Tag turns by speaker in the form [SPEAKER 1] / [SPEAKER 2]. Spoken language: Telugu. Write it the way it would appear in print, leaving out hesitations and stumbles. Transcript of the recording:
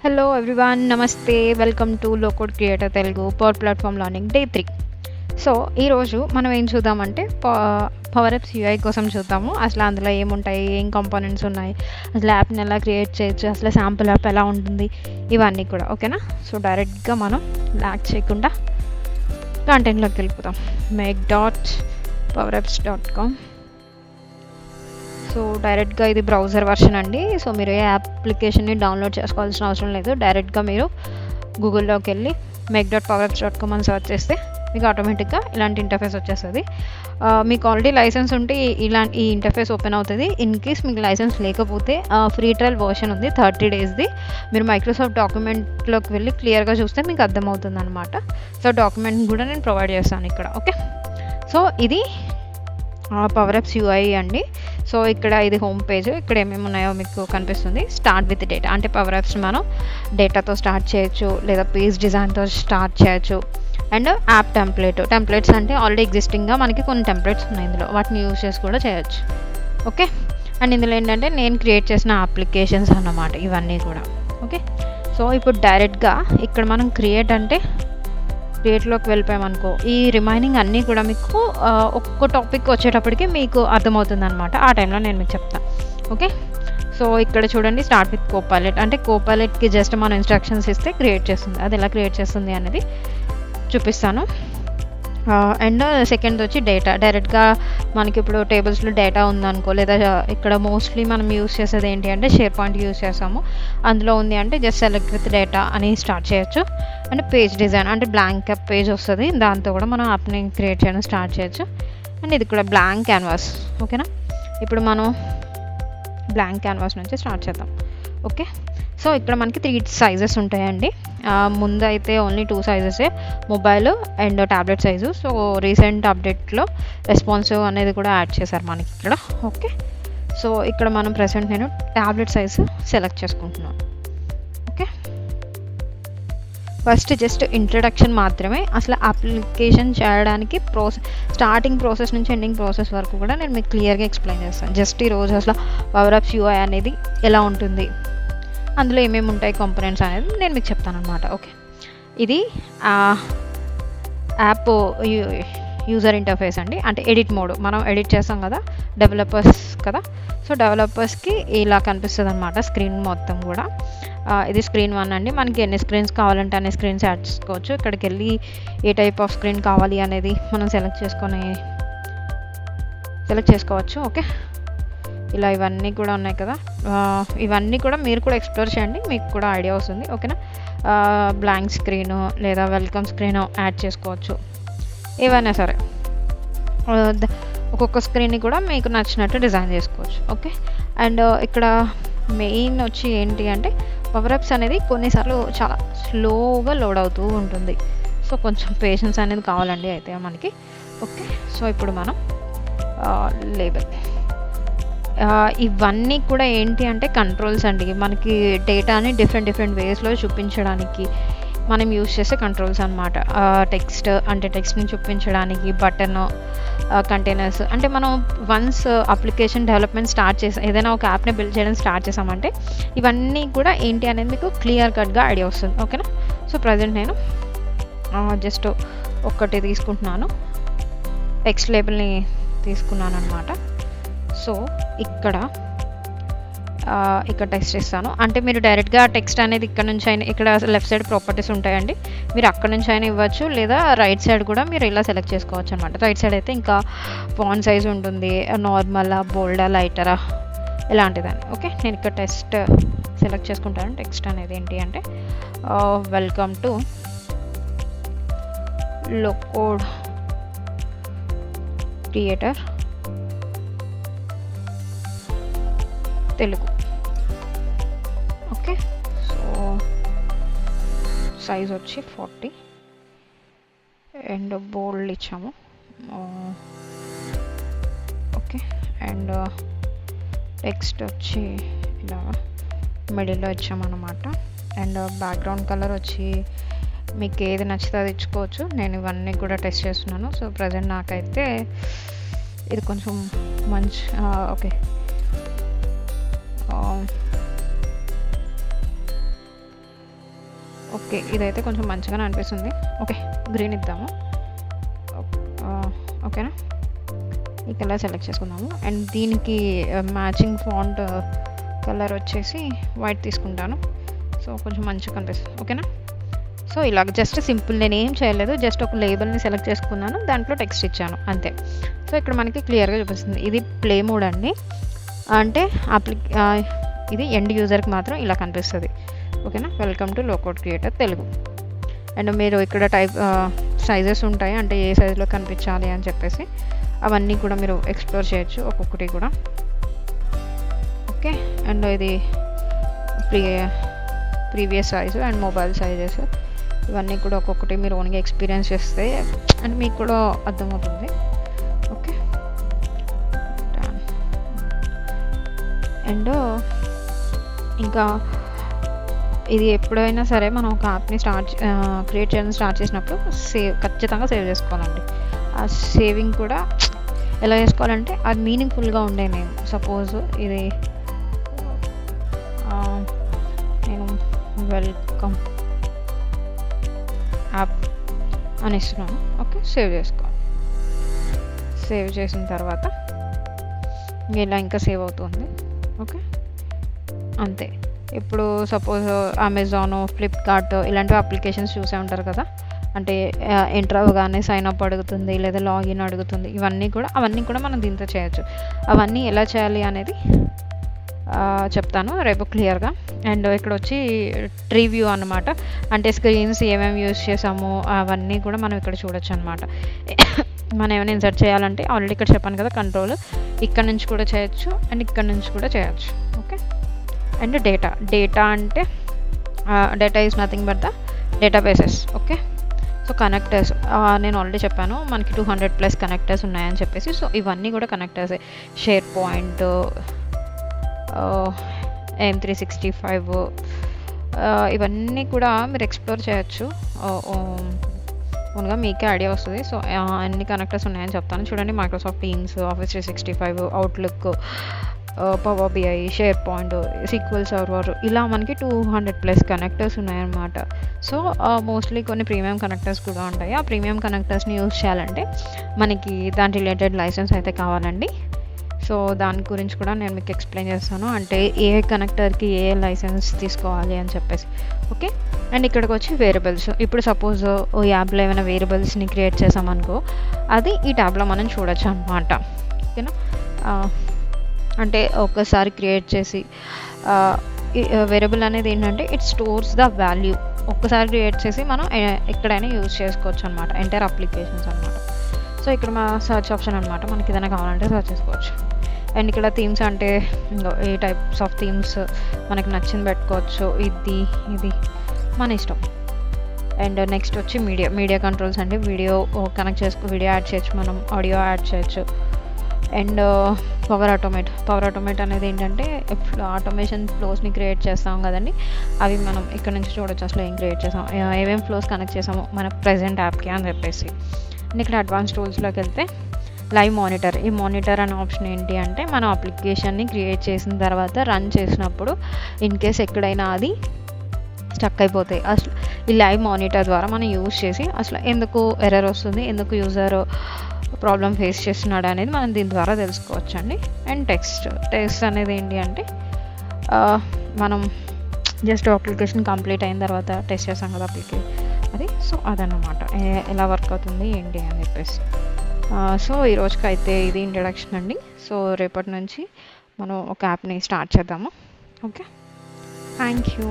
[SPEAKER 1] హలో ఎవ్రీవన్, నమస్తే. వెల్కమ్ టు లో code creator Telugu power platform learning day 3. So ఈరోజు మనం ఏం చూద్దామంటే పవర్ యాప్స్ యూఐ కోసం చూద్దాము. అసలు అందులో ఏముంటాయి, ఏం కాంపోనెంట్స్ ఉన్నాయి, అసలు యాప్ని ఎలా క్రియేట్ చేయొచ్చు, అసలు శాంపుల్ యాప్ ఎలా ఉంటుంది, ఇవన్నీ కూడా. ఓకేనా? సో డైరెక్ట్గా మనం ల్యాక్ చేయకుండా కంటెంట్లోకి వెళ్ళిపోతాం. make.powerapps.com. సో డైరెక్ట్గా ఇది బ్రౌజర్ వర్షన్ అండి. సో మీరు ఏ అప్లికేషన్ని డౌన్లోడ్ చేసుకోవాల్సిన అవసరం లేదు. డైరెక్ట్గా మీరు గూగుల్లోకి వెళ్ళి make.powerapps.com అని సర్చ్ చేస్తే మీకు ఆటోమేటిక్గా ఇలాంటి ఇంటర్ఫేస్ వచ్చేస్తుంది. మీకు ఆల్రెడీ లైసెన్స్ ఉంటే ఈ ఇంటర్ఫేస్ ఓపెన్ అవుతుంది. ఇన్ కేస్ మీకు లైసెన్స్ లేకపోతే ఫ్రీ ట్రయల్ వర్షన్ ఉంది 30 daysది. మీరు మైక్రోసాఫ్ట్ డాక్యుమెంట్లోకి వెళ్ళి క్లియర్గా చూస్తే మీకు అర్థమవుతుంది అనమాట. సో డాక్యుమెంట్ కూడా నేను ప్రొవైడ్ చేస్తాను ఇక్కడ. ఓకే, సో ఇది పవర్ యాప్స్ యూఐ అండి. సో ఇక్కడ ఇది హోమ్ పేజ్. ఇక్కడ ఏమేమి ఉన్నాయో మీకు కనిపిస్తుంది. స్టార్ట్ విత్ డేటా అంటే పవర్ యాప్స్ మనం డేటాతో స్టార్ట్ చేయొచ్చు, లేదా పేజ్ డిజైన్తో స్టార్ట్ చేయొచ్చు. అండ్ యాప్ టెంప్లెట్స్ అంటే ఆల్రెడీ ఎగ్జిస్టింగ్గా మనకి కొన్ని టెంప్లెట్స్ ఉన్నాయి ఇందులో, వాటిని యూజ్ చేసి కూడా చేయొచ్చు. ఓకే, అండ్ ఇందులో ఏంటంటే నేను క్రియేట్ చేసిన అప్లికేషన్స్ అన్నమాట ఇవన్నీ కూడా. ఓకే, సో ఇప్పుడు డైరెక్ట్గా ఇక్కడ మనం క్రియేట్లోకి వెళ్ళిపోయామనుకో, ఈ రిమైనింగ్ అన్నీ కూడా మీకు ఒక్క టాపిక్ వచ్చేటప్పటికి మీకు అర్థమవుతుంది అనమాట. ఆ టైంలో నేను మీకు చెప్తాను. ఓకే, సో ఇక్కడ చూడండి, స్టార్ట్ విత్ కోపైలట్ అంటే కోపైలట్కి జస్ట్ మనం ఇన్స్ట్రక్షన్స్ ఇస్తే క్రియేట్ చేస్తుంది. అది ఎలా క్రియేట్ చేస్తుంది అనేది చూపిస్తాను. అండ్ సెకండ్ వచ్చి డేటా. డైరెక్ట్గా మనకి ఇప్పుడు టేబుల్స్లో డేటా ఉందనుకో, లేదా ఇక్కడ మోస్ట్లీ మనం యూస్ చేసేది ఏంటి అంటే షేర్ పాయింట్ యూస్ చేస్తాము. అందులో ఉంది అంటే జస్ట్ సెలెక్ట్ విత్ డేటా అని స్టార్ట్ చేయొచ్చు. అండ్ పేజ్ డిజైన్ అంటే బ్లాంక్ పేజ్ వస్తుంది, దాంతో కూడా మనం యాప్ని క్రియేట్ చేయడం స్టార్ట్ చేయొచ్చు. అండ్ ఇది కూడా బ్లాంక్ క్యాన్వాస్. ఓకేనా, ఇప్పుడు మనం బ్లాంక్ క్యాన్వాస్ నుంచి స్టార్ట్ చేద్దాం. ఓకే, సో ఇక్కడ మనకి 3 సైజెస్ ఉంటాయండి. ముందు అయితే ఓన్లీ 2 సైజెసే, mobile and tablet size. So recent అప్డేట్లో రెస్పాన్సివ్ అనేది కూడా యాడ్ చేశారు మనకి ఇక్కడ. ఓకే, సో ఇక్కడ మనం ప్రెసెంట్ నేను ట్యాబ్లెట్ సైజు సెలెక్ట్ చేసుకుంటున్నాను. ఓకే, ఫస్ట్ జస్ట్ ఇంట్రడక్షన్ మాత్రమే. అసలు అప్లికేషన్ చేయడానికి స్టార్టింగ్ ప్రాసెస్ నుంచి ఎండింగ్ ప్రాసెస్ వరకు కూడా నేను మీకు క్లియర్గా ఎక్స్ప్లెయిన్ చేస్తాను. జస్ట్ ఈరోజు అసలు పవర్ యాప్స్ యూఐ అనేది ఎలా ఉంటుంది, అందులో ఏమేమి ఉంటాయి కాంపోనెంట్స్ అనేది నేను మీకు చెప్తాను అనమాట. ఓకే, ఇది యాప్ యూజర్ ఇంటర్ఫేస్ అండి. అంటే ఎడిట్ మోడ్, మనం ఎడిట్ చేస్తాం కదా, డెవలపర్స్ కదా. సో డెవలపర్స్కి ఇలా కనిపిస్తుంది అనమాట స్క్రీన్ మొత్తం కూడా. ఇది స్క్రీన్ 1 అండి. మనకి ఎన్ని స్క్రీన్స్ కావాలంటే అన్ని స్క్రీన్స్ యాడ్ చేసుకోవచ్చు. ఇక్కడికి వెళ్ళి ఏ టైప్ ఆఫ్ స్క్రీన్ కావాలి అనేది మనం సెలెక్ట్ చేసుకోవచ్చు. ఓకే, ఇలా ఇవన్నీ కూడా ఉన్నాయి కదా. ఇవన్నీ కూడా మీరు కూడా ఎక్స్ప్లోర్ చేయండి, మీకు కూడా ఐడియా వస్తుంది. ఓకేనా, బ్లాంక్ స్క్రీను లేదా వెల్కమ్ స్క్రీన్ యాడ్ చేసుకోవచ్చు, ఏవైనా సరే. ఒక్కొక్క స్క్రీన్ని కూడా మీకు నచ్చినట్టు డిజైన్ చేసుకోవచ్చు. ఓకే, అండ్ ఇక్కడ మెయిన్ వచ్చి ఏంటి అంటే పవర్ యాప్స్ అనేది కొన్నిసార్లు చాలా స్లోగా లోడ్ అవుతూ ఉంటుంది. సో కొంచెం పేషెన్స్ అనేది కావాలండి అయితే మనకి. ఓకే, సో ఇప్పుడు మనం లేబుల్, ఇవన్నీ కూడా ఏంటి అంటే కంట్రోల్స్ అండి. మనకి డేటాని డిఫరెంట్ వేస్లో చూపించడానికి మనం యూస్ చేసే కంట్రోల్స్ అనమాట. టెక్స్ట్ని చూపించడానికి, బటన్, కంటైనర్స్ అంటే మనం వన్స్ అప్లికేషన్ డెవలప్మెంట్ స్టార్ట్ చేసాం, ఏదైనా ఒక యాప్ని బిల్డ్ చేయడం స్టార్ట్ చేసామంటే ఇవన్నీ కూడా ఏంటి అనేది మీకు క్లియర్ కట్గా ఐడియా వస్తుంది. ఓకేనా, సో ప్రజెంట్ నేను జస్ట్ ఒక్కటి తీసుకుంటున్నాను, టెక్స్ట్ లేబుల్ని తీసుకున్నాను అనమాట. సో ఇక్కడ టెక్స్ట్ ఇస్తాను. అంటే మీరు డైరెక్ట్గా టెక్స్ట్ అనేది ఇక్కడ నుంచి అయినా, ఇక్కడ లెఫ్ట్ సైడ్ ప్రాపర్టీస్ ఉంటాయండి, మీరు అక్కడ నుంచి అయినా ఇవ్వచ్చు, లేదా రైట్ సైడ్ కూడా మీరు ఇలా సెలెక్ట్ చేసుకోవచ్చు అనమాట. రైట్ సైడ్ అయితే ఇంకా ఫాంట్ సైజ్ ఉంటుంది, నార్మలా, బోల్డా, లైటరా, ఇలాంటిదని. ఓకే, నేను ఇక్కడ టెక్స్ట్ సెలెక్ట్ చేసుకుంటాను. టెక్స్ట్ అనేది ఏంటి అంటే వెల్కమ్ టు లో code creator Telugu. Okay, so size వచ్చి 40 అండ్ బోల్డ్ ఇచ్చాము. ఓకే, అండ్ టెక్స్ట్ వచ్చి ఇలా మిడిల్లో ఇచ్చామన్నమాట. అండ్ బ్యాక్గ్రౌండ్ కలర్ వచ్చి మీకు ఏది నచ్చితే అది ఇచ్చుకోవచ్చు. నేను ఇవన్నీ కూడా టెస్ట్ చేస్తున్నాను. సో ప్రజెంట్ నాకైతే ఇది కొంచెం మంచి ఓకే ఓకే, ఇదైతే కొంచెం మంచిగానే అనిపిస్తుంది. ఓకే, గ్రీన్ ఇద్దాము. ఓకేనా, ఈ కలర్ సెలెక్ట్ చేసుకుందాము. అండ్ దీనికి మ్యాచింగ్ ఫాంట్ కలర్ వచ్చేసి వైట్ తీసుకుంటాను. సో కొంచెం మంచిగా కనిపిస్తుంది. ఓకేనా, సో ఇలాగ జస్ట్ సింపుల్, నేను ఏం చేయలేదు, జస్ట్ ఒక లేబుల్ని సెలెక్ట్ చేసుకున్నాను, దాంట్లో టెక్స్ట్ ఇచ్చాను అంతే. సో ఇక్కడ మనకి క్లియర్గా చూపిస్తుంది. ఇది ప్లే మోడ్ అండి, అంటే ఇది ఎండ్ యూజర్కి మాత్రం ఇలా కనిపిస్తుంది. ఓకేనా, welcome to low-code creator Telugu. And మీరు ఇక్కడ సైజెస్ ఉంటాయి, అంటే ఏ సైజులో కనిపించాలి అని చెప్పేసి అవన్నీ కూడా మీరు ఎక్స్ప్లోర్ చేయొచ్చు ఒక్కొక్కటి కూడా. ఓకే, అండ్ ఇది previous size and mobile sizes ఇవన్నీ కూడా ఒక్కొక్కటి మీరు ఓన్గా ఎక్స్పీరియన్స్ చేస్తే అండ్ మీకు కూడా అర్థమవుతుంది. ఓకే, అండ్ ఇంకా ఇది ఎప్పుడైనా సరే మనం ఒక యాప్ని క్రియేట్ చేయడం స్టార్ట్ చేసినప్పుడు ఖచ్చితంగా సేవ్ చేసుకోవాలండి. ఆ సేవింగ్ కూడా ఎలా చేసుకోవాలంటే అది మీనింగ్ఫుల్గా ఉండే నేమ్. సపోజ్ ఇది నేను వెల్కమ్ యాప్ అని ఇస్తున్నాను. ఓకే, సేవ్ చేసుకోవాలి. సేవ్ చేసిన తర్వాత ఇలా ఇంకా సేవ్ అవుతుంది. ఓకే, అంతే. ఇప్పుడు సపోజ్ అమెజాన్, ఫ్లిప్కార్ట్ ఇలాంటి అప్లికేషన్స్ చూసే ఉంటారు కదా, అంటే ఎంటర్ అవ్వగానే సైన్ అప్ అడుగుతుంది లేదా లాగిన్ అడుగుతుంది, అవన్నీ కూడా మనం దీంతో చేయొచ్చు. అవన్నీ ఎలా చేయాలి అనేది చెప్తాను రేపు క్లియర్గా. అండ్ ఇక్కడ వచ్చి ట్రీ వ్యూ అనమాట, అంటే స్క్రీన్స్ ఏమేమి యూజ్ చేసాము అవన్నీ కూడా మనం ఇక్కడ చూడొచ్చు అనమాట. మనం ఏమైనా ఇన్సర్ట్ చేయాలంటే ఆల్రెడీ ఇక్కడ చెప్పాను కదా, కంట్రోల్ ఇక్కడ నుంచి కూడా చేయొచ్చు అండ్ ఇక్కడ నుంచి కూడా చేయొచ్చు. ఓకే, అండ్ డేటా అంటే data is nothing but the databases. Okay, so connectors నేను ఆల్రెడీ చెప్పాను మనకి 200+ కనెక్టర్స్ ఉన్నాయని చెప్పేసి. సో ఇవన్నీ కూడా కనెక్టర్స్, షేర్ పాయింట్, M365 ఇవన్నీ కూడా మీరు ఎక్స్ప్లోర్ చేయొచ్చు, ఓన్గా మీకే ఐడియా వస్తుంది. సో అన్ని కనెక్టర్స్ ఉన్నాయని చెప్తాను. చూడండి, Microsoft Teams, Office 365, Outlook, Power BI, SharePoint, SQL server, ఇలా మనకి 200+ కనెక్టర్స్ ఉన్నాయన్నమాట. సో మోస్ట్లీ కొన్ని ప్రీమియం కనెక్టర్స్ కూడా ఉంటాయి. ఆ ప్రీమియం కనెక్టర్స్ని యూజ్ చేయాలంటే మనకి దాని రిలేటెడ్ లైసెన్స్ అయితే కావాలండి. సో దాని గురించి కూడా నేను మీకు ఎక్స్ప్లెయిన్ చేస్తాను, అంటే ఏ కనెక్టర్కి ఏ లైసెన్స్ తీసుకోవాలి అని చెప్పేసి. ఓకే, అండ్ ఇక్కడికి వచ్చి వేరియబుల్స్. ఇప్పుడు సపోజ్ ఓ యాప్లో ఏమైనా వేరియబుల్స్ని క్రియేట్ చేసామనుకో, అది ఈ ట్యాబ్లో మనం చూడొచ్చు అనమాట. ఓకేనా, అంటే ఒక్కసారి క్రియేట్ చేసి వేరియబుల్ అనేది ఏంటంటే ఇట్ స్టోర్స్ ద వాల్యూ. ఒక్కసారి క్రియేట్ చేసి మనం ఎక్కడైనా యూజ్ చేసుకోవచ్చు అనమాట, ఎంటైర్ అప్లికేషన్స్ అనమాట. సో ఇక్కడ మా సర్చ్ ఆప్షన్ అనమాట, మనకి ఏదైనా కావాలంటే సర్చ్ చేసుకోవచ్చు. అండ్ ఇక్కడ థీమ్స్ అంటే ఏ టైప్స్ ఆఫ్ థీమ్స్ మనకి నచ్చింది పెట్టుకోవచ్చు, ఇది మన ఇష్టం. అండ్ నెక్స్ట్ వచ్చి మీడియా కంట్రోల్స్ అంటే వీడియో కనెక్ట్ వీడియో యాడ్ చేయొచ్చు, మనం ఆడియో యాడ్ చేయొచ్చు. అండ్ పవర్ ఆటోమేట్ అనేది ఏంటంటే ఆటోమేషన్ ఫ్లోస్ని క్రియేట్ చేస్తాం కదండి, అవి మనం ఇక్కడ నుంచి చూడొచ్చు అసలు ఏం క్రియేట్ చేసాం, ఏమేమి ఫ్లోస్ కనెక్ట్ చేసాము మన ప్రజెంట్ యాప్కి అని చెప్పేసి. అండ్ ఇక్కడ అడ్వాన్స్ టూల్స్లోకి వెళ్తే లైవ్ మానిటర్. ఈ మానిటర్ అనే ఆప్షన్ ఏంటి అంటే మనం అప్లికేషన్ని క్రియేట్ చేసిన తర్వాత రన్ చేసినప్పుడు ఇన్ కేస్ ఎక్కడైనా అది స్టక్ అయిపోతాయి. అసలు ఈ లైవ్ మానిటర్ ద్వారా మనం యూజ్ చేసి అసలు ఎందుకు ఎర్రర్ వస్తుంది, ఎందుకు యూజర్ ప్రాబ్లం ఫేస్ చేస్తున్నాడు అనేది మనం దీని ద్వారా తెలుసుకోవచ్చు అండి. అండ్ టెక్స్ట్ అనేది ఏంటి అంటే మనం జస్ట్ అప్లికేషన్ కంప్లీట్ అయిన తర్వాత టెస్ట్ చేస్తాం కదా అది. సో అదన్నమాట ఎలా వర్క్ అవుతుంది ఏంటి అని చెప్పేసి. సో ఈ రోజుకి అయితే ఇది ఇంట్రడక్షన్ అండి. సో రేపటి నుంచి మనం ఒక యాప్ని స్టార్ట్ చేద్దాము. Okay, thank you.